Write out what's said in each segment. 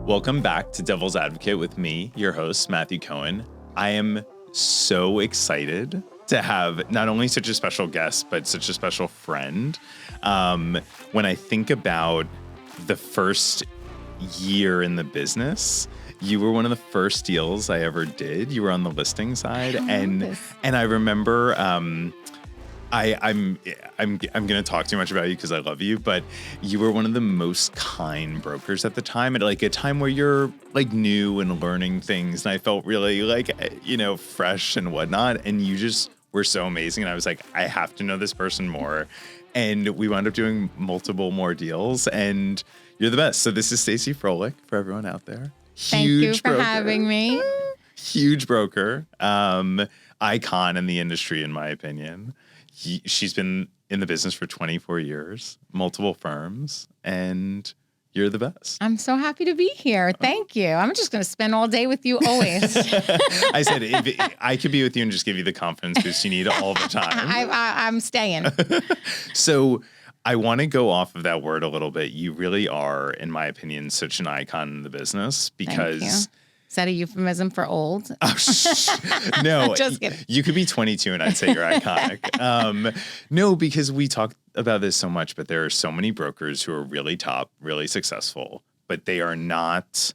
Welcome back to Devil's Advocate with me, your host, Matthew Cohen. I am so excited to have not only such a special guest, but such a special friend. When I think about the first year in the business, you were one of the first deals I ever did. You were on the listing side, and I remember I'm going to talk too much about you because I love you, but you were one of the most kind brokers at the time, at like a time where you're like new and learning things, and I felt really like, fresh and whatnot, and you just were so amazing, and I was like, I have to know this person more, and we wound up doing multiple more deals, and you're the best. So this is Stacey Froelich for everyone out there. Thank you for having me. Huge broker, icon in the industry, in my opinion. She's been in the business for 24 years, multiple firms, and you're the best. I'm so happy to be here. Thank you. I'm just going to spend all day with you always. I said, if I could be with you and just give you the confidence boost you need all the time. I'm staying. So I want to go off of that word a little bit. You really are, in my opinion, such an icon in the business because... Is that a euphemism for old? No, just kidding. You could be 22 and I'd say you're iconic. No, because we talk about this so much, but there are so many brokers who are really top, really successful, but they're not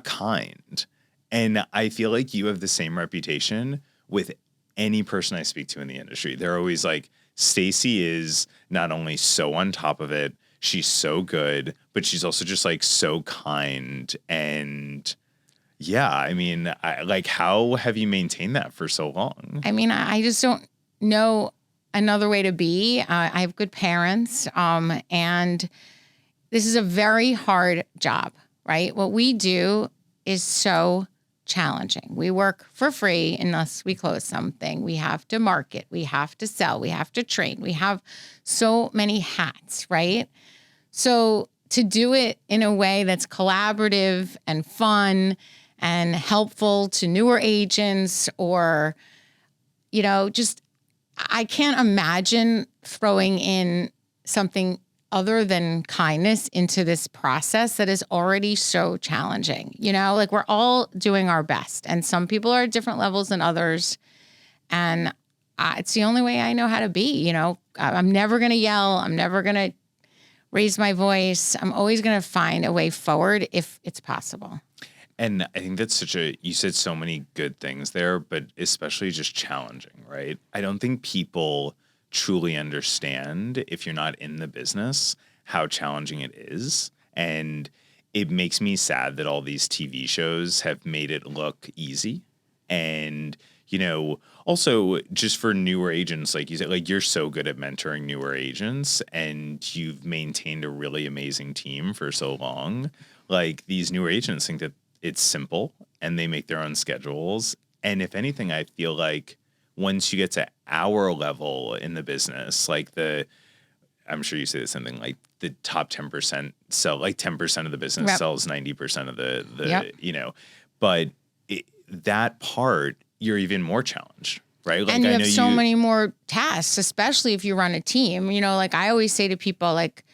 kind. And I feel like you have the same reputation with any person I speak to in the industry. They're always like, Stacy is not only so on top of it, she's so good, but she's also just like so kind. And yeah, I mean, how have you maintained that for so long? I mean, I just don't know another way to be. I have good parents, and this is a very hard job, right? What we do is so challenging. We work for free unless we close something. We have to market. We have to sell. We have to train. We have so many hats, right? So to do it in a way that's collaborative and fun and helpful to newer agents, or, just, I can't imagine throwing in something other than kindness into this process that is already so challenging. We're all doing our best, and some people are at different levels than others. And it's the only way I know how to be. I'm never going to yell. I'm never going to raise my voice. I'm always going to find a way forward if it's possible. And I think that's you said so many good things there, but especially just challenging, right? I don't think people truly understand, if you're not in the business, how challenging it is. And it makes me sad that all these TV shows have made it look easy. And, also just for newer agents, like you said, like you're so good at mentoring newer agents, and you've maintained a really amazing team for so long. Like these newer agents think that it's simple and they make their own schedules. And if anything, I feel like once you get to our level in the business, like I'm sure you say the same thing, like the top 10% sell, like 10% of the business sells 90% of the but that part, you're even more challenged, right? Like, and you have so many more tasks, especially if you run a team. I always say to people, like,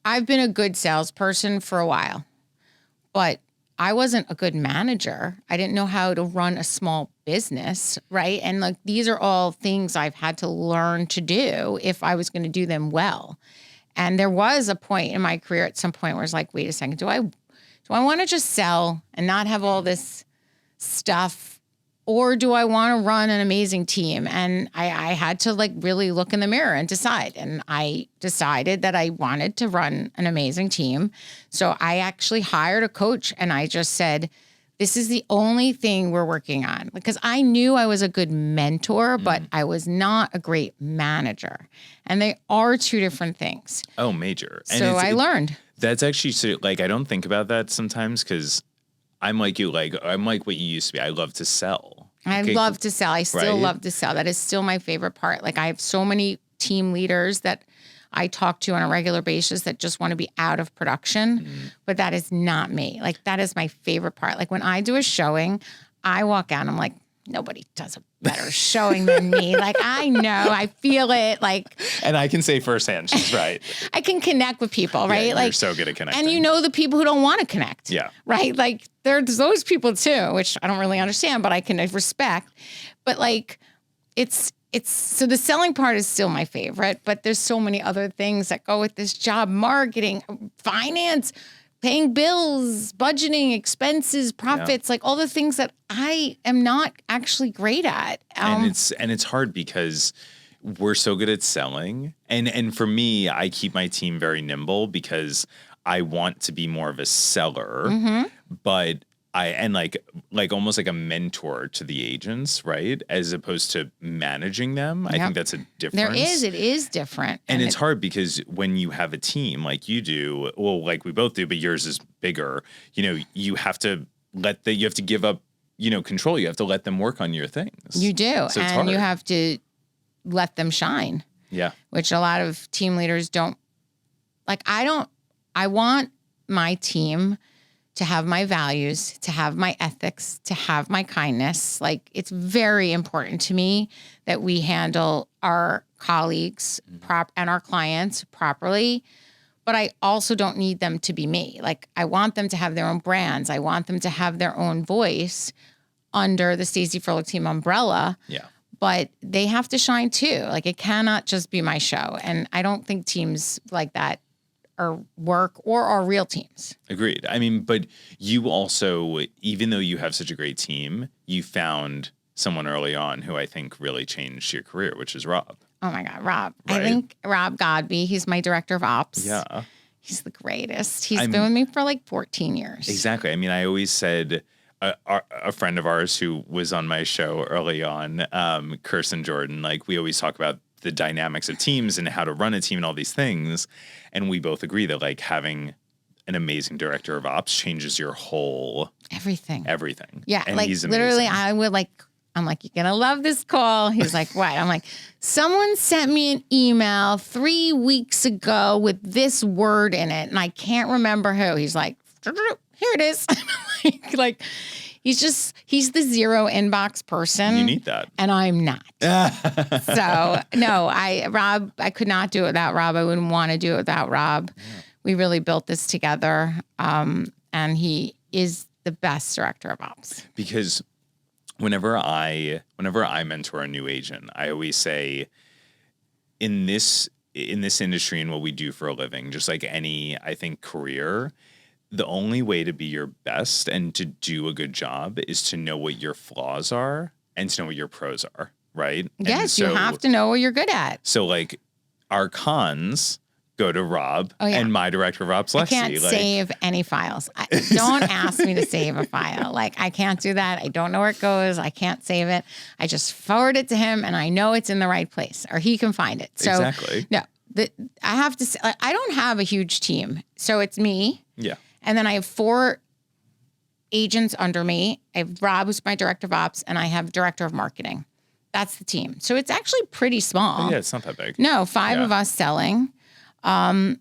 I've been a good salesperson for a while, but I wasn't a good manager. I didn't know how to run a small business, right? And like these are all things I've had to learn to do if I was going to do them well. And there was a point in my career at some point where it's like, wait a second, do I want to just sell and not have all this stuff, or do I want to run an amazing team? And I had to like really look in the mirror and decide. And I decided that I wanted to run an amazing team. So I actually hired a coach, and I just said, this is the only thing we're working on. Because I knew I was a good mentor, but I was not a great manager. And they are two different things. Oh, major. So I learned. That's actually, like, I don't think about that sometimes because I'm like you, like, I'm like what you used to be. I love to sell. I love to sell. I still love to sell. That is still my favorite part. Like, I have so many team leaders that I talk to on a regular basis that just want to be out of production, but that is not me. Like, that is my favorite part. Like, when I do a showing, I walk out and I'm like, nobody does a better showing than me. Like, I know, I feel it. Like, and I can say firsthand, she's right. I can connect with people, right? Yeah, like, you're so good at connecting. And you know the people who don't want to connect. Yeah. Right? Like, there's those people too, which I don't really understand, but I can respect. But like, it's so the selling part is still my favorite, but there's so many other things that go with this job: marketing, finance, paying bills, budgeting, expenses, profits, like all the things that I am not actually great at. And it's hard because we're so good at selling. And for me, I keep my team very nimble because I want to be more of a seller, but like almost like a mentor to the agents, right? As opposed to managing them. I think that's a difference. It is different. And it's hard because when you have a team like you do, well, like we both do, but yours is bigger, you have to give up, control. You have to let them work on your things. You do. So and you have to let them shine. Yeah. Which a lot of team leaders don't. Like, I want my team to have my values, to have my ethics, to have my kindness. Like, it's very important to me that we handle our colleagues and our clients properly. But I also don't need them to be me. Like, I want them to have their own brands. I want them to have their own voice under the Stacey Froelich team umbrella. Yeah. But they have to shine too. Like, it cannot just be my show. And I don't think teams like that are real teams. Agreed. I mean, but you also, even though you have such a great team, you found someone early on who I think really changed your career, which is Rob. Oh my God, Rob. Right? I think Rob Godby, he's my director of ops. Yeah. He's the greatest. He's been with me for like 14 years. Exactly. I mean, I always said a friend of ours who was on my show early on, Kirsten Jordan, like we always talk about the dynamics of teams and how to run a team and all these things. And we both agree that like having an amazing director of ops changes your whole everything. Yeah. And like literally I'm like, you're going to love this call. He's like, what? I'm like, someone sent me an email 3 weeks ago with this word in it. And I can't remember who. He's like, here it is. like, he's the zero inbox person. You need that. And I'm not. So no, I could not do it without Rob. I wouldn't want to do it without Rob. Yeah. We really built this together. And he is the best director of ops. Because whenever I mentor a new agent, I always say in this industry and what we do for a living, just like any, I think, career, the only way to be your best and to do a good job is to know what your flaws are and to know what your pros are, right? Yes, you have to know what you're good at. So like our cons go to Rob and my director of ops, Lexi. I can't save any files. Don't ask me to save a file. Like, I can't do that. I don't know where it goes. I can't save it. I just forward it to him and I know it's in the right place or he can find it. So exactly. No, I have to say, I don't have a huge team. So it's me. Yeah. And then I have 4 agents under me. I have Rob, who's my director of ops, and I have director of marketing. That's the team. So it's actually pretty small. Yeah, it's not that big. No, 5 of us selling. But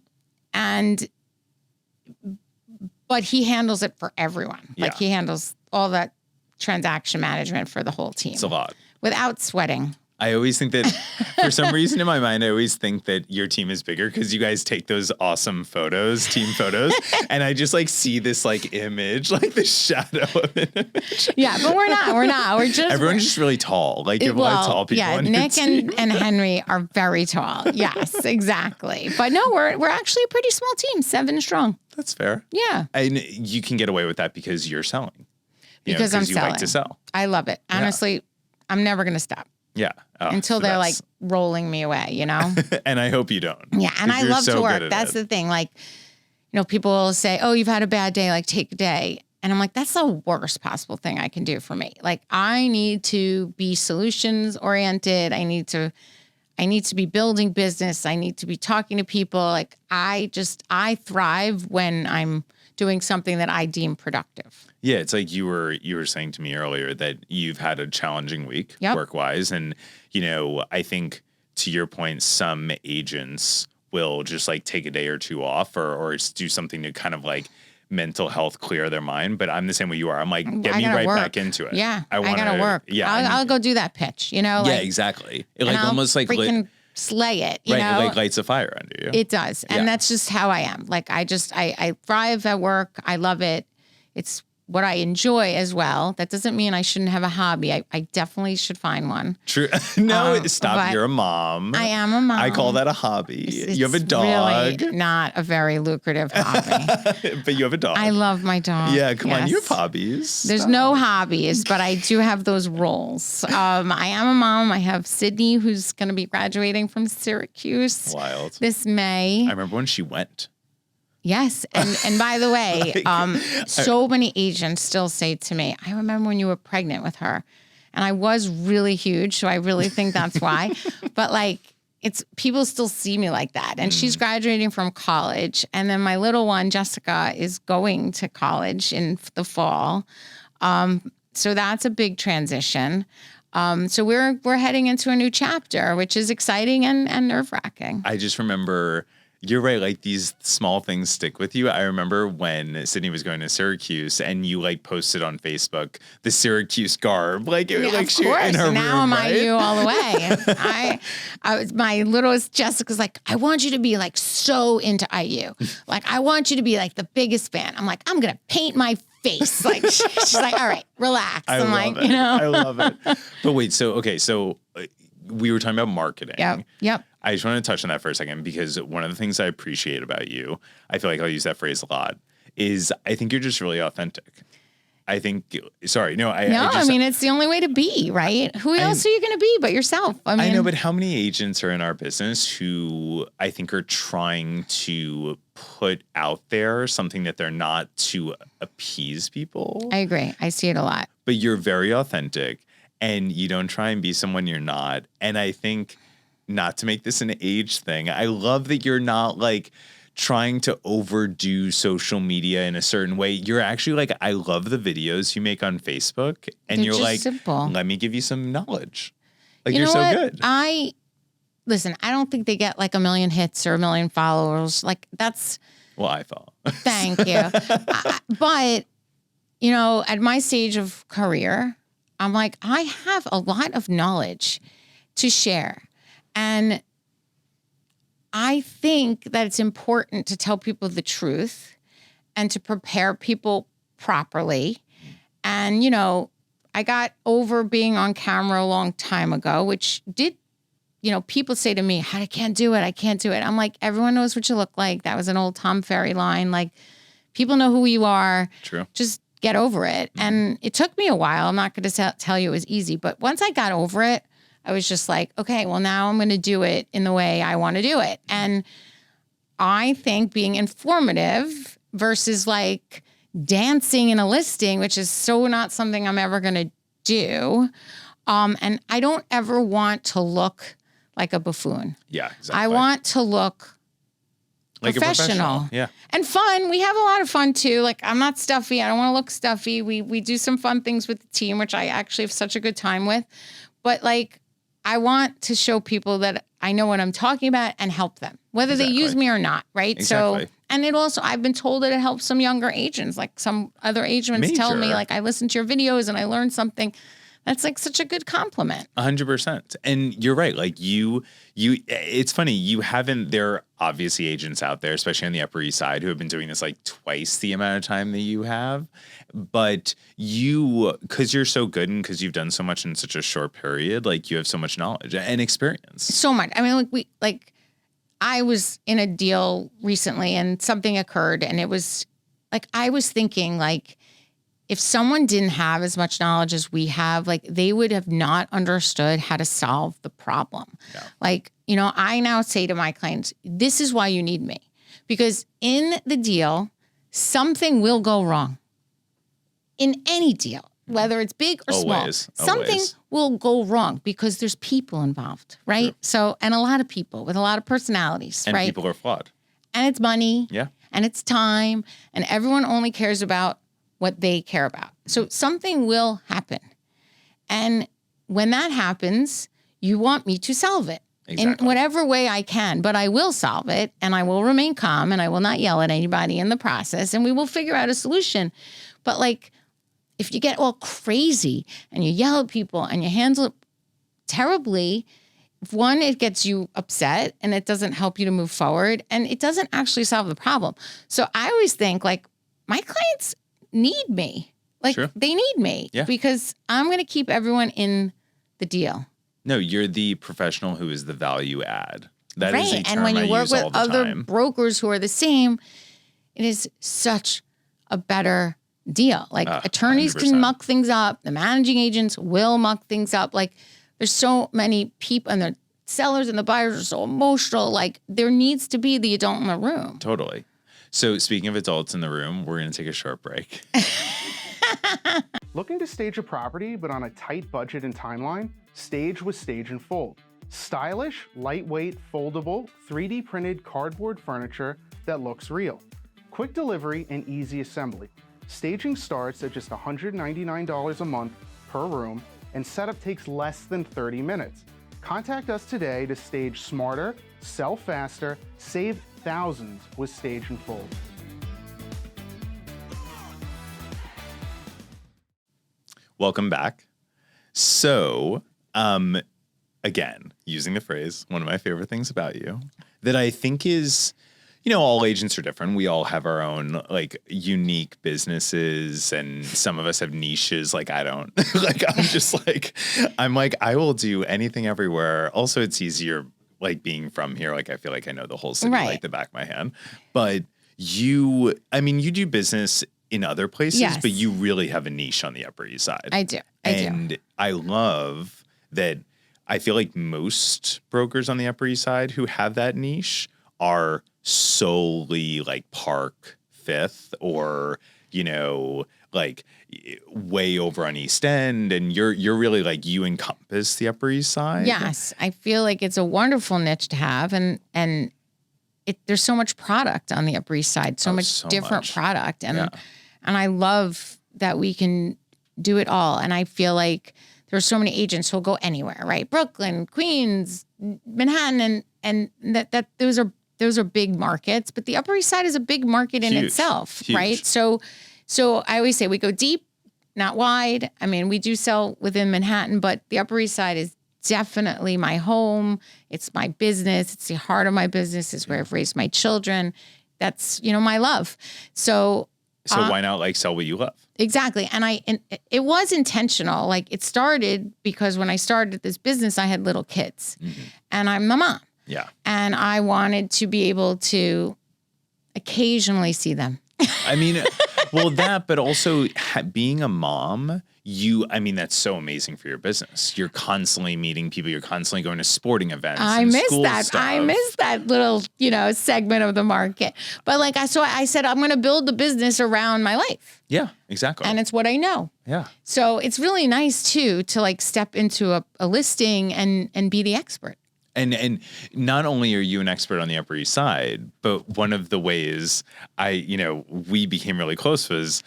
he handles it for everyone. Yeah. Like, he handles all that transaction management for the whole team. It's a lot. Without sweating. I always think that for some reason in my mind, I always think that your team is bigger because you guys take those awesome photos, team photos, and I just like see this like image, like the shadow of an image. Yeah, but we're not. We're just everyone's just really tall. Like you have a lot of tall people. Yeah, on your Nick team. and Henry are very tall. Yes, exactly. But no, we're actually a pretty small team, 7 strong. That's fair. Yeah, and you can get away with that because you're selling. Because I'm selling. You like to sell. I love it. Honestly, I'm never going to stop. Yeah. Until they're like rolling me away, you know? And I hope you don't. Yeah. And I love to work. That's the thing. Like, people will say, oh, you've had a bad day, like take a day. And I'm like, that's the worst possible thing I can do for me. Like, I need to be solutions oriented. I need to be building business. I need to be talking to people. Like, I thrive when I'm doing something that I deem productive. Yeah, it's like you were saying to me earlier that you've had a challenging week work-wise. And, I think to your point, some agents will just like take a day or 2 off or do something to kind of like mental health clear their mind, but I'm the same way you are. I'm like, get I me gotta right work. back into it. Yeah, I wanna, gotta work. Yeah, I'll go do that pitch. You know, yeah, like, exactly. and Like I'll almost like freaking slay it. You know, like lights a fire under you. it does, and that's just how I am. Like I thrive at work. I love it. It's what I enjoy as well. That doesn't mean I shouldn't have a hobby. I definitely should find one. True. No, stop. You're a mom. I am a mom. I call that a hobby. It's you have a dog. Really not a very lucrative hobby. But you have a dog. I love my dog. Yeah, come on. Yes. You have hobbies. There's no hobbies, but I do have those roles. I am a mom. I have Sydney, who's going to be graduating from Syracuse Wild. this May. I remember when she went. Yes. And by the way, so many agents still say to me, I remember when you were pregnant with her. And I was really huge, so I really think that's why. But like, it's people still see me like that. And she's graduating from college. And then my little one, Jessica, is going to college in the fall. So that's a big transition. So we're heading into a new chapter, which is exciting and nerve-wracking. I just remember, you're right, like these small things stick with you. I remember when Sydney was going to Syracuse and you like posted on Facebook the Syracuse garb. Like, Yeah, like of she course. in her Now room, I'm right? IU all the way. I was, my littlest Jessica's like, I want you to be like so into IU. Like, I want you to be like the biggest fan. I'm like, I'm going to paint my face. Like, she's like, all right, relax. I'm like, it. you know. I love it. But wait, so we were talking about marketing. Yep. I just want to touch on that for a second because one of the things I appreciate about you, I feel like I'll use that phrase a lot, is I think you're just really authentic. I think, sorry, no, I mean, it's the only way to be, right? Who else are you going to be but yourself? I know, but how many agents are in our business who I think are trying to put out there something that they're not to appease people? I agree. I see it a lot. But you're very authentic and you don't try and be someone you're not. And I think, not to make this an age thing, I love that you're not like trying to overdo social media in a certain way. You're actually like, I love the videos you make on Facebook, and They're you're just like, simple. Let me give you some knowledge. Like, You you're know so what? good. Listen, I don't think they get like 1 million hits or 1 million followers. Like that's. Well, I thought. Thank you. But, you know, at my stage of career, I'm like, I have a lot of knowledge to share. And I think that it's important to tell people the truth and to prepare people properly. And, you know, I got over being on camera a long time ago, which did, you know, people say to me, I can't do it. I can't do it. I'm like, everyone knows what you look like. That was an old Tom Ferry line. Like, people know who you are. True. Just get over it. And it took me a while. I'm not going to tell you it was easy. But once I got over it, I was just like, okay, well, now I'm going to do it in the way I want to do it. And I think being informative versus like dancing in a listing, which is so not something I'm ever going to do. And I don't ever want to look like a buffoon. Yeah, exactly. I want to look like professional. Yeah. And fun. We have a lot of fun too. Like, I'm not stuffy. I don't want to look stuffy. We do some fun things with the team, which I actually have such a good time with. But like, I want to show people that I know what I'm talking about and help them, whether they use me or not, right? Exactly. So, and it also, I've been told that it helps some younger agents. Like some other agents tell me, like, I listened to your videos and I learned something. That's like such a good compliment. 100%. And you're right. Like it's funny. There are obviously agents out there, especially on the Upper East Side, who have been doing this like twice the amount of time that you have. But because you're so good and because you've done so much in such a short period, like you have so much knowledge and experience. So much. I mean, I was in a deal recently and something occurred and it was like, I was thinking like, if someone didn't have as much knowledge as we have, like they would have not understood how to solve the problem. Yeah. Like, you know, I now say to my clients, this is why you need me. Because in the deal, something will go wrong. In any deal, whether it's big or small, something will go wrong because there's people involved, right? Sure. So, and a lot of people with a lot of personalities, and right? People are flawed. And it's money. Yeah. And it's time. And everyone only cares about what they care about. So something will happen. And when that happens, you want me to solve it. in whatever way I can, but I will solve it and I will remain calm and I will not yell at anybody in the process and we will figure out a solution. But like, if you get all crazy and you yell at people and you handle it terribly, one, it gets you upset and it doesn't help you to move forward and it doesn't actually solve the problem. So I always think like my clients need me. Like they need me because I'm going to keep everyone in the deal. No, you're the professional who is the value add. That is a term and when you I work use with all the other time. brokers who are the same, it is such a better deal. Like attorneys 100%. can muck things up. The managing agents will muck things up. Like there's so many people and the sellers and the buyers are so emotional. Like there needs to be the adult in the room. Totally. So speaking of adults in the room, we're going to take a short break. Looking to stage a property but on a tight budget and timeline? Stage with Stage and Fold. Stylish, lightweight, foldable, 3D printed cardboard furniture that looks real. Quick delivery and easy assembly. Staging starts at just $199 a month per room and setup takes less than 30 minutes. Contact us today to stage smarter, sell faster, save thousands with Stage and Fold. Welcome back. So, again, using the phrase, one of my favorite things about you that I think is, all agents are different. We all have our own like unique businesses and some of us have niches. Like I don't like, I'm like, I will do anything everywhere. Also, it's easier like being from here. Like I feel like I know the whole city like the back of my hand, but you do business in other places, but you really have a niche on the Upper East Side. I do. I love that. I feel like most brokers on the Upper East Side who have that niche are solely like Park, Fifth, or like way over on East End, and you're really like you encompass the Upper East Side. Yes, I feel like it's a wonderful niche to have, and there's so much product on the Upper East Side, so much different product, and I love that we can do it all. And I feel like there's so many agents who'll go anywhere, right? Brooklyn, Queens, Manhattan, and that those are big markets, but the Upper East Side is a big market in itself, right? So I always say we go deep, not wide. I mean, we do sell within Manhattan, but the Upper East Side is definitely my home. It's my business. It's the heart of my business. It's where I've raised my children. That's, my love. So why not like sell what you love? Exactly. And it was intentional. Like it started because when I started this business, I had little kids and I'm the mom. Yeah. And I wanted to be able to occasionally see them. I mean, but also being a mom, that's so amazing for your business. You're constantly meeting people. You're constantly going to sporting events. I miss that. I miss that little, segment of the market. But I said, I'm going to build the business around my life. Yeah, exactly. And it's what I know. Yeah. So it's really nice too, to like step into a listing and be the expert. And not only are you an expert on the Upper East Side, but one of the ways we became really close was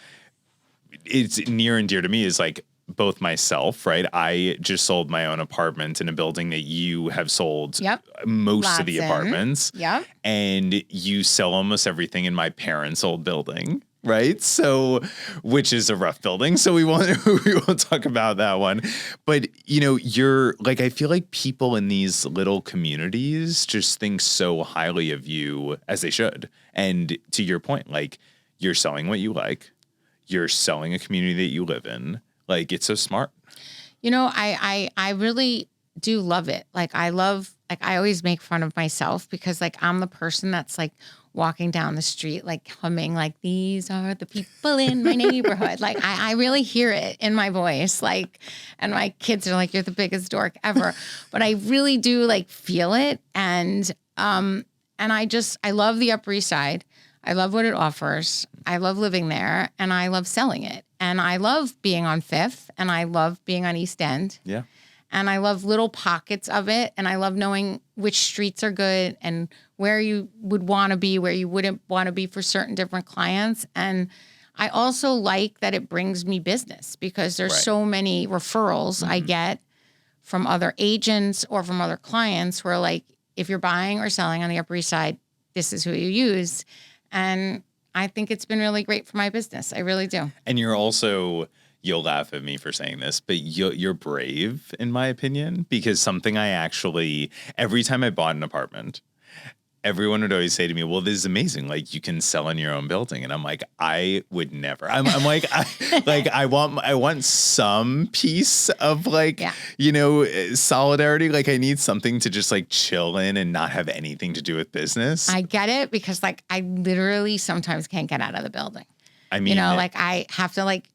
it's near and dear to me is like both myself, right? I just sold my own apartment in a building that you have sold most of the apartments. Yeah. And you sell almost everything in my parents' old building. Right. So, which is a rough building. So we won't talk about that one. But, you're like, I feel like people in these little communities just think so highly of you, as they should. And to your point, like you're selling what you like. You're selling a community that you live in. Like it's so smart. I really do love it. I always make fun of myself because I'm the person that's like walking down the street, humming, these are the people in my neighborhood. I really hear it in my voice. And my kids are like, you're the biggest dork ever. But I really do feel it. And I love the Upper East Side. I love what it offers. I love living there and I love selling it. And I love being on Fifth and I love being on East End. Yeah. And I love little pockets of it. And I love knowing which streets are good and where you would want to be, where you wouldn't want to be for certain different clients. And I also like that it brings me business because there's so many referrals I get from other agents or from other clients who are like, if you're buying or selling on the Upper East Side, this is who you use. And I think it's been really great for my business. I really do. And you're also, you'll laugh at me for saying this, but you're brave, in my opinion, because something I actually, every time I bought an apartment, everyone would always say to me, well, this is amazing. Like, you can sell in your own building. And I'm like, I would never. I'm like, I want some piece of like, solidarity. Like, I need something to just like chill in and not have anything to do with business. I get it, because like I literally sometimes can't get out of the building. I mean, like I have to like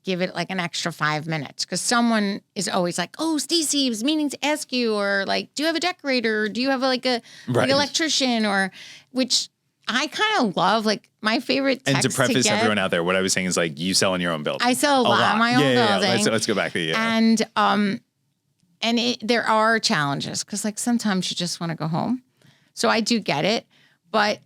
give it like an extra 5 minutes, because someone is always like, oh, Stacy, I was meaning to ask you, or like, do you have a decorator? Or do you have like an electrician? Or, which I kind of love. Like, my favorite text and to preface everyone out there, what I was saying is like, you sell in your own building. I sell a lot in my own building. Let's go back to you. And there are challenges, because like sometimes you just want to go home. So I do get it, but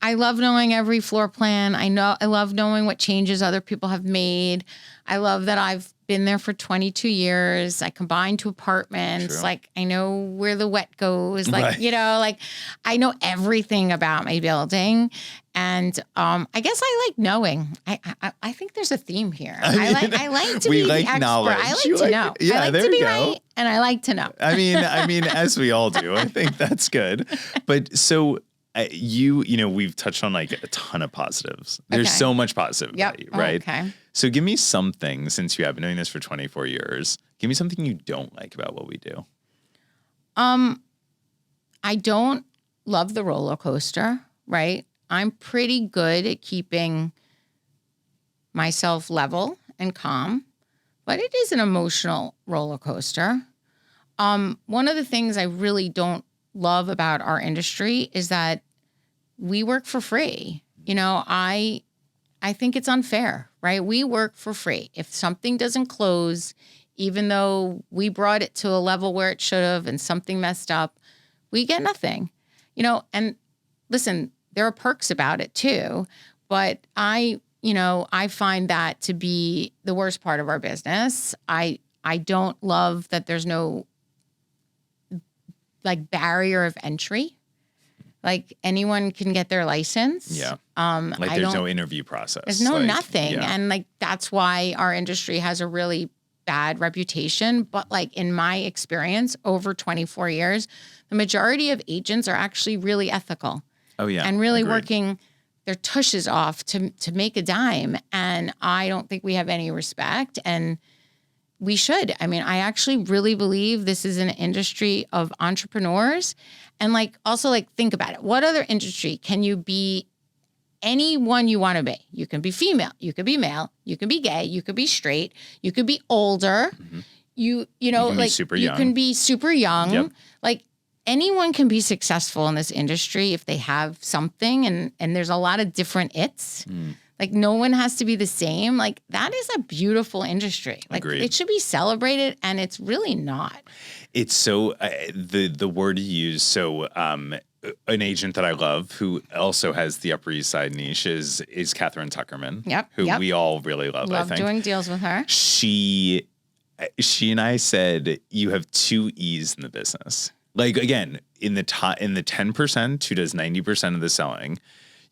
I love knowing every floor plan. I love knowing what changes other people have made. I love that I've been there for 22 years. I combine 2 apartments. True. Like, I know where the wet goes. Like, like I know everything about my building. And I guess I like knowing. I think there's a theme here. I like to be the expert. Knowledge. I like to know. Yeah, I like there to be you go. right, and I like to know. I mean, as we all do. I think that's good. But so we've touched on like a ton of positives. There's so much positive about you, right? Okay. So give me something, since you have been doing this for 24 years, give me something you don't like about what we do. I don't love the roller coaster, right? I'm pretty good at keeping myself level and calm, but it is an emotional roller coaster. One of the things I really don't love about our industry is that we work for free. I think it's unfair, right? We work for free. If something doesn't close, even though we brought it to a level where it should have and something messed up, we get nothing. And listen, there are perks about it too, but I find that to be the worst part of our business. I don't love that there's no like barrier of entry. Like, anyone can get their license. Yeah. There's no interview process. There's nothing. Yeah. And like, that's why our industry has a really bad reputation. But like, in my experience over 24 years, the majority of agents are actually really ethical. Oh yeah. And really working their tushes off to make a dime. And I don't think we have any respect. And we should. I mean, I actually really believe this is an industry of entrepreneurs. And like, also like, think about it. What other industry can you be anyone you want to be? You can be female, you could be male, you can be gay, you could be straight, you could be older. Mm-hmm. You can be super young. Yep. Like, anyone can be successful in this industry if they have something, and there's a lot of different its. Like, no one has to be the same. Like, that is a beautiful industry. Like, Agreed. It should be celebrated, and it's really not. It's so the word you use. So an agent that I love, who also has the Upper East Side niche, is Catherine Tuckerman. Yep. Who we all really love. I think doing deals with her. She and I said, you have 2 E's in the business. Like, again, in the 10% who does 90% of the selling,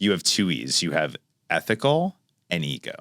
you have 2 E's. You have ethical and ego.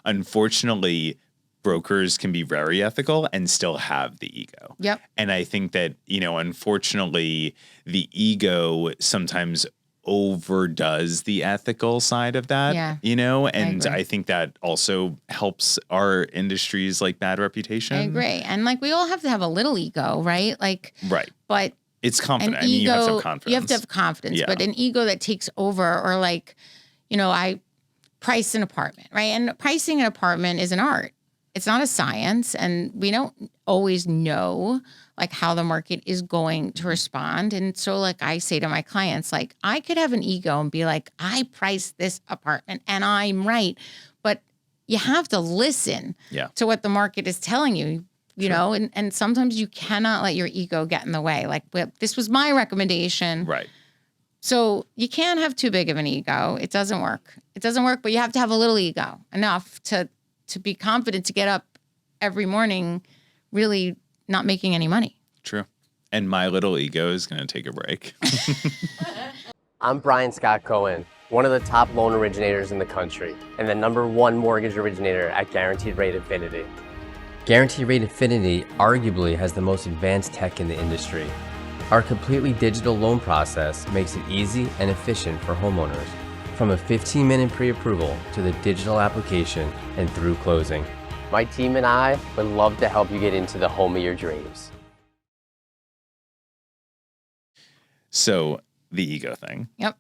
Unfortunately, brokers can be very ethical and still have the ego. Yep. And I think that, unfortunately, the ego sometimes overdoes the ethical side of that, and I think that also helps our industry's like bad reputation. I agree. And like, we all have to have a little ego, right? Like, right. But it's confident. Ego, you have to have confidence. You have to have confidence, but an ego that takes over, or like, I price an apartment, right? And pricing an apartment is an art. It's not a science, and we don't always know like how the market is going to respond. And so like, I say to my clients, like, I could have an ego and be like, I priced this apartment and I'm right. But you have to listen to what the market is telling you, you know, and sometimes you cannot let your ego get in the way. Like, this was my recommendation. Right. So you can't have too big of an ego. It doesn't work. It doesn't work, but you have to have a little ego, enough to be confident to get up every morning really not making any money. True. And my little ego is going to take a break. I'm Brian Scott Cohen, one of the top loan originators in the country, and the #1 mortgage originator at Guaranteed Rate Infinity. Guaranteed Rate Infinity arguably has the most advanced tech in the industry. Our completely digital loan process makes it easy and efficient for homeowners, from a 15-minute pre-approval to the digital application and through closing. My team and I would love to help you get into the home of your dreams. So the ego thing. Yep.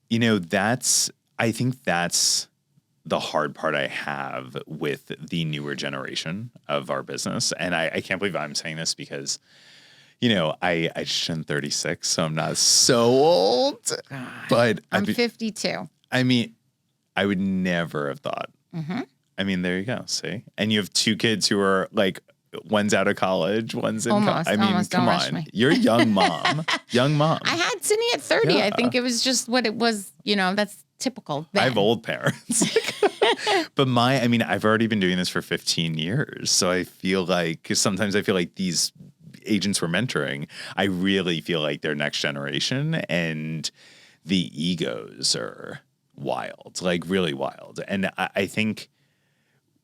You know, I think that's the hard part I have with the newer generation of our business. And I can't believe I'm saying this because, you know, I just turned 36, so I'm not so old. God, but I'm 52. I mean, I would never have thought. Mm-hmm. I mean, there you go. See? And you have 2 kids who are like, one's out of college, one's in Almost, I mean, almost, come don't rush on. me. You're a young mom. Young mom. I had Sydney at 30. Yeah. I think it was just what it was, you know, that's typical. Then. I have old parents. But I've already been doing this for 15 years. So I feel like, because sometimes I feel like these agents we're mentoring, I really feel like they're next generation and the egos are wild, like really wild. And I think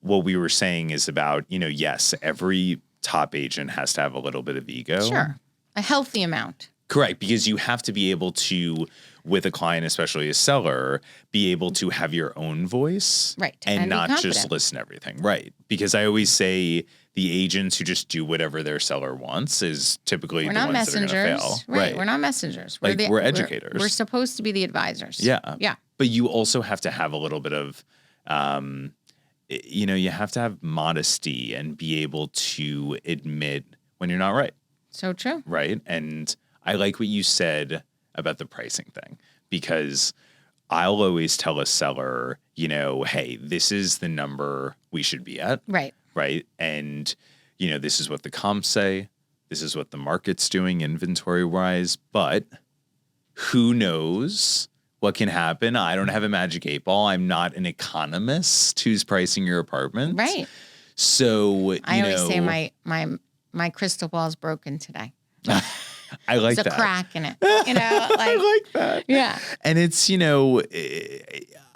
what we were saying is about, you know, yes, every top agent has to have a little bit of ego. Sure. A healthy amount. Correct. Because you have to be able to, with a client, especially a seller, be able to have your own voice. Right. And be not confident. just listen to everything. Right. Because I always say the agents who just do whatever their seller wants is typically We're the not ones that are going to messengers. fail. Right. We're not messengers. We're educators. We're supposed to be the advisors. Yeah. Yeah. But you also have to have a little bit of, you know, you have to have modesty and be able to admit when you're not right. So true. Right. And I like what you said about the pricing thing, because I'll always tell a seller, you know, hey, this is the number we should be at. Right. Right. And, you know, this is what the comps say. This is what the market's doing inventory wise. But who knows what can happen? I don't have a magic 8 ball. I'm not an economist who's pricing your apartment. Right. So I always say my crystal ball is broken today. I like that. There's a crack in it. You know, like, I like that. Yeah. And it's, you know,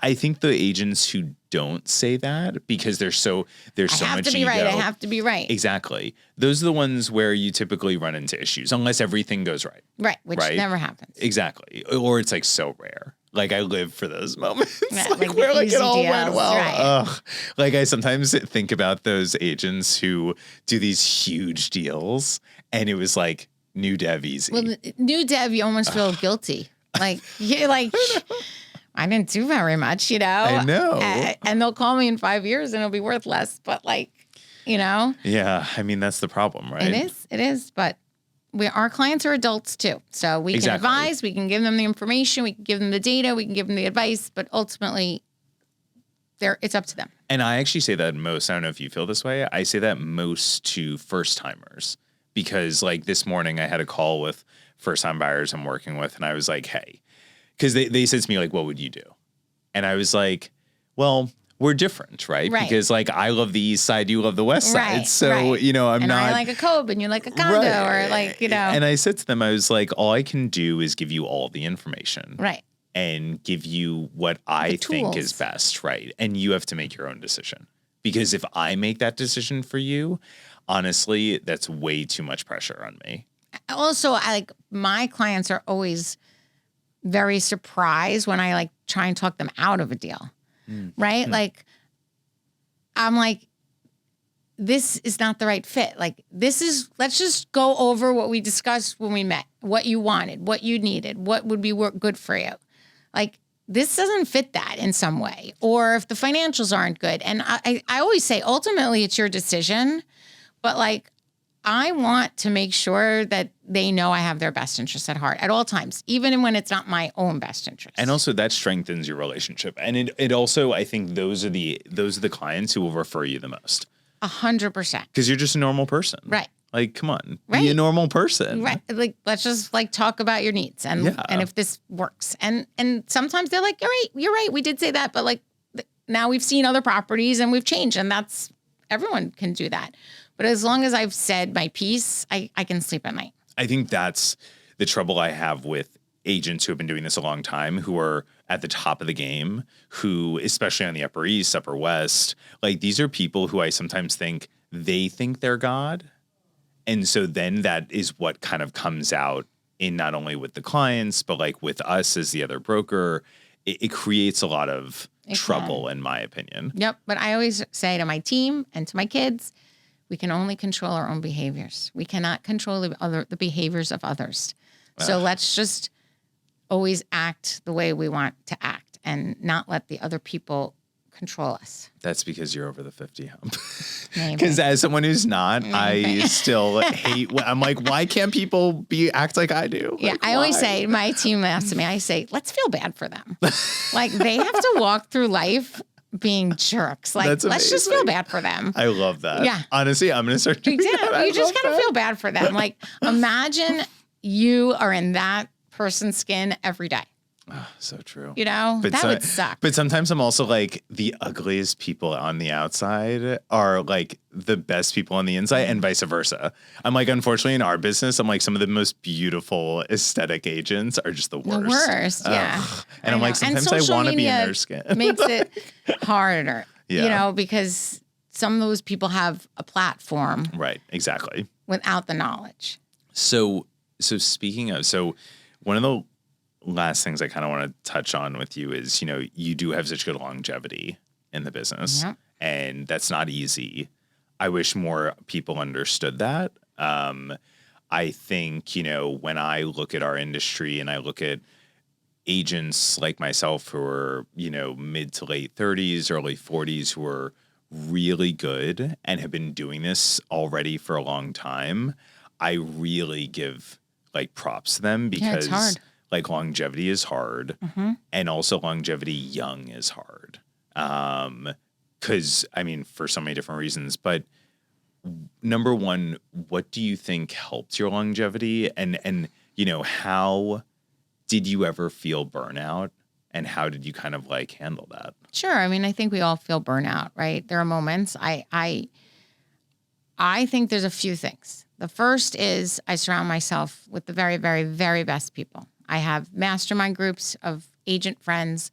I think the agents who don't say that because there's so much ego. I have to be right. Exactly. Those are the ones where you typically run into issues unless everything goes right. Right. Which never happens. Exactly. Or it's like so rare. Like I live for those moments. Yeah, like where like it all went well. Right. Ugh. Like I sometimes think about those agents who do these huge deals and it was like new dev easy. Well, new dev, you almost feel guilty. Like you're like, I didn't do very much, you know. I know. And they'll call me in 5 years and it'll be worth less. But like, you know. Yeah, I mean that's the problem, right? It is. But our clients are adults too, so we can advise, we can give them the information, we can give them the data, we can give them the advice, but ultimately, it's up to them. And I actually say that most. I don't know if you feel this way. I say that most to first timers because, like this morning, I had a call with first time buyers I'm working with, and I was like, "Hey," because they said to me like, "What would you do?" And I was like, "Well, we're different, right? Because like I love the east side, you love the west side. So, you know, I'm not. I like a Cobe and you like a condo or like, you know. And I said to them, I was like, all I can do is give you all the information. Right. And give you what I think is best, right? And you have to make your own decision. Because if I make that decision for you, honestly, that's way too much pressure on me. Also, my clients are always very surprised when I like try and talk them out of a deal. Right? Like, I'm like, this is not the right fit. Like, let's just go over what we discussed when we met, what you wanted, what you needed, what would be good for you. Like, this doesn't fit that in some way. Or if the financials aren't good. And I always say, ultimately, it's your decision. But like, I want to make sure that they know I have their best interests at heart at all times, even when it's not my own best interest. And also that strengthens your relationship. And it also, I think those are the clients who will refer you the most. 100%. Because you're just a normal person. Right. Like, come on, be a normal person. Right. Like, let's just like talk about your needs and if this works. And sometimes they're like, you're right. We did say that, but like now we've seen other properties and we've changed, and everyone can do that. But as long as I've said my piece, I can sleep at night. I think that's the trouble I have with agents who have been doing this a long time, who are at the top of the game, who, especially on the Upper East, Upper West, like these are people who I sometimes think they think they're God. And so then that is what kind of comes out in not only with the clients, but like with us as the other broker. It creates a lot of trouble, in my opinion. Yep. But I always say to my team and to my kids, we can only control our own behaviors. We cannot control the behaviors of others. So let's just always act the way we want to act and not let the other people control us. That's because you're over the 50 hump. Because as someone who's not, I still hate. I'm like, why can't people act like I do? Yeah, like, I always say, my team asks me, I say, let's feel bad for them. Like they have to walk through life being jerks. Like, let's just feel bad for them. I love that. Yeah. Honestly, I'm going to start doing that. You just gotta feel bad for them. Like, imagine you are in that person's skin every day. Oh, so true. You know, that would suck. But sometimes I'm also like, the ugliest people on the outside are like the best people on the inside, and vice versa. I'm like, unfortunately, in our business, I'm like, some of the most beautiful aesthetic agents are just the worst. The worst, yeah. And I'm like, sometimes I want to be in their skin. Makes it harder, Yeah. you know, because some of those people have a platform. Right, exactly. Without the knowledge. So speaking of, one of the last things I kind of want to touch on with you is, you know, you do have such good longevity in the business, and that's not easy. I wish more people understood that. I think, you know, when I look at our industry and I look at agents like myself who are, you know, mid to late 30s, early 40s, who are really good and have been doing this already for a long time, I really give like props to them, because it's hard. Like longevity is hard, and also longevity young is hard. 'Cause I mean, for so many different reasons, but number one, what do you think helped your longevity? And, you know, how did you ever feel burnout, and how did you kind of like handle that? Sure. I mean, I think we all feel burnout, right? There are moments. I think there's a few things. The first is I surround myself with the very, very, very best people. I have mastermind groups of agent friends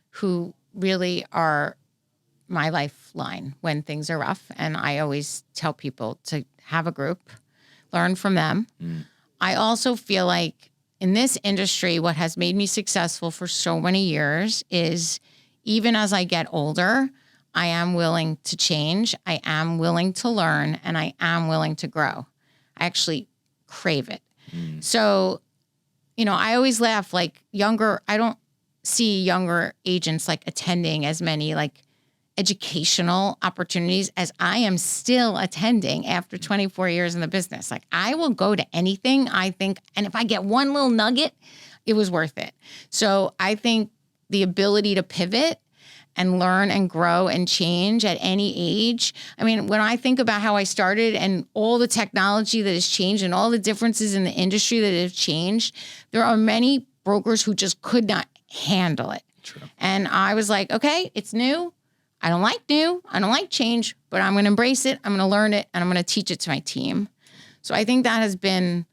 who really are my lifeline when things are rough. And I always tell people to have a group, learn from them. I also feel like in this industry, what has made me successful for so many years is even as I get older, I am willing to change. I am willing to learn, and I am willing to grow. I actually crave it. So, you know, I always laugh like I don't see younger agents like attending as many like educational opportunities as I am still attending after 24 years in the business. Like I will go to anything, I think, and if I get one little nugget, it was worth it. So I think the ability to pivot and learn and grow and change at any age. I mean, when I think about how I started and all the technology that has changed and all the differences in the industry that have changed, there are many brokers who just could not handle it. True. And I was like, okay, it's new. I don't like new. I don't like change, but I'm going to embrace it. I'm going to learn it, and I'm going to teach it to my team. So I think that has been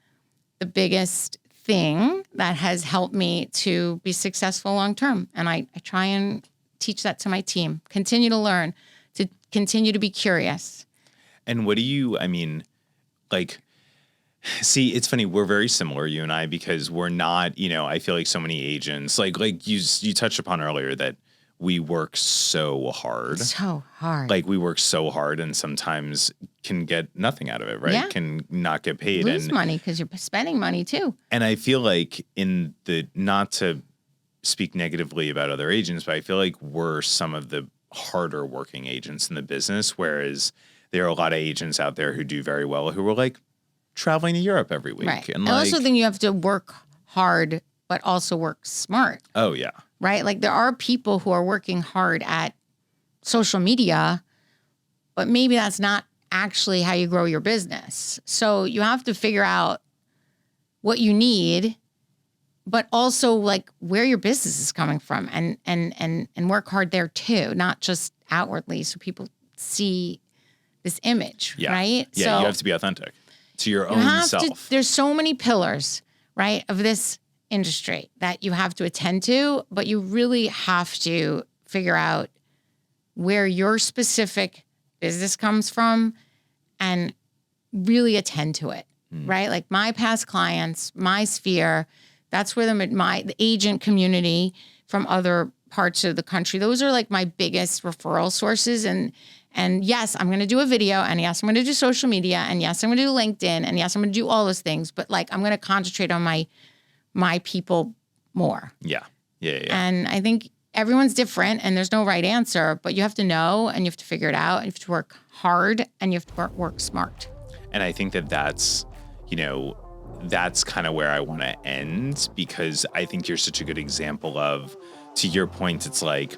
the biggest thing that has helped me to be successful long term. And I try and teach that to my team. Continue to learn, to continue to be curious. And what do you, I mean, like, see, it's funny. We're very similar, you and I, because we're not, you know, I feel like so many agents, like you touched upon earlier that we work so hard. So hard. Like we work so hard and sometimes can get nothing out of it, right? Yeah. Can not get paid. Lose money because you're spending money too. And I feel like not to speak negatively about other agents, but I feel like we're some of the harder working agents in the business, whereas there are a lot of agents out there who do very well who are like traveling to Europe every week. Right. And I also think you have to work hard, but also work smart. Oh, yeah. Right? Like there are people who are working hard at social media, but maybe that's not actually how you grow your business. So you have to figure out what you need, but also like where your business is coming from and work hard there too, not just outwardly so people see this image, Yeah. right? Yeah, So you have to be authentic to your you own have self. there's so many pillars, right, of this industry that you have to attend to, but you really have to figure out where your specific business comes from and really attend to it, right? Like my past clients, my sphere, that's where the agent community from other parts of the country, those are like my biggest referral sources. And yes, I'm going to do a video, and yes, I'm going to do social media, and yes, I'm going to do LinkedIn, and yes, I'm going to do all those things, but like I'm going to concentrate on my people more. Yeah. And I think everyone's different and there's no right answer, but you have to know and you have to figure it out. And you have to work hard and you have to work smart. And I think that's kind of where I want to end, because I think you're such a good example of, to your point, it's like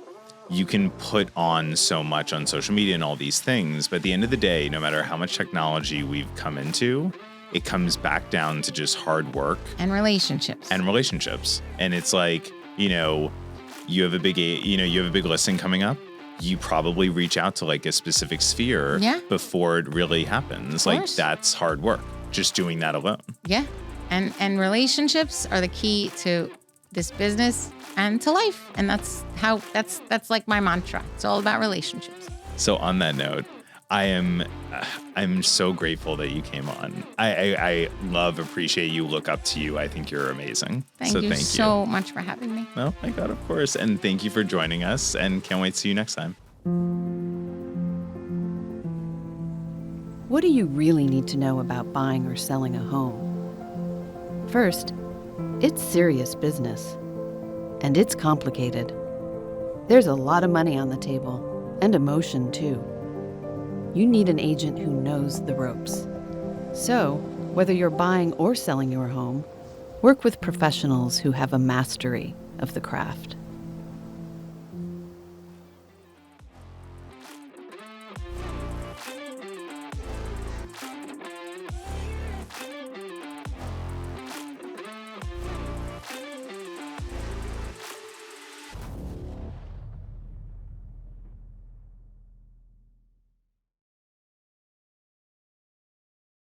you can put on so much on social media and all these things, but at the end of the day, no matter how much technology we've come into, it comes back down to just hard work and relationships. And it's like, you have a big listing coming up. You probably reach out to like a specific sphere before it really happens. Like that's hard work, just doing that alone. Yeah. And relationships are the key to this business and to life. And that's like my mantra. It's all about relationships. So on that note, I'm so grateful that you came on. I appreciate you, look up to you. I think you're amazing. Thank you so much for having me. Oh my God, of course. And thank you for joining us, and can't wait to see you next time. What do you really need to know about buying or selling a home? First, it's serious business, and it's complicated. There's a lot of money on the table, and emotion too. You need an agent who knows the ropes. So, whether you're buying or selling your home, work with professionals who have a mastery of the craft.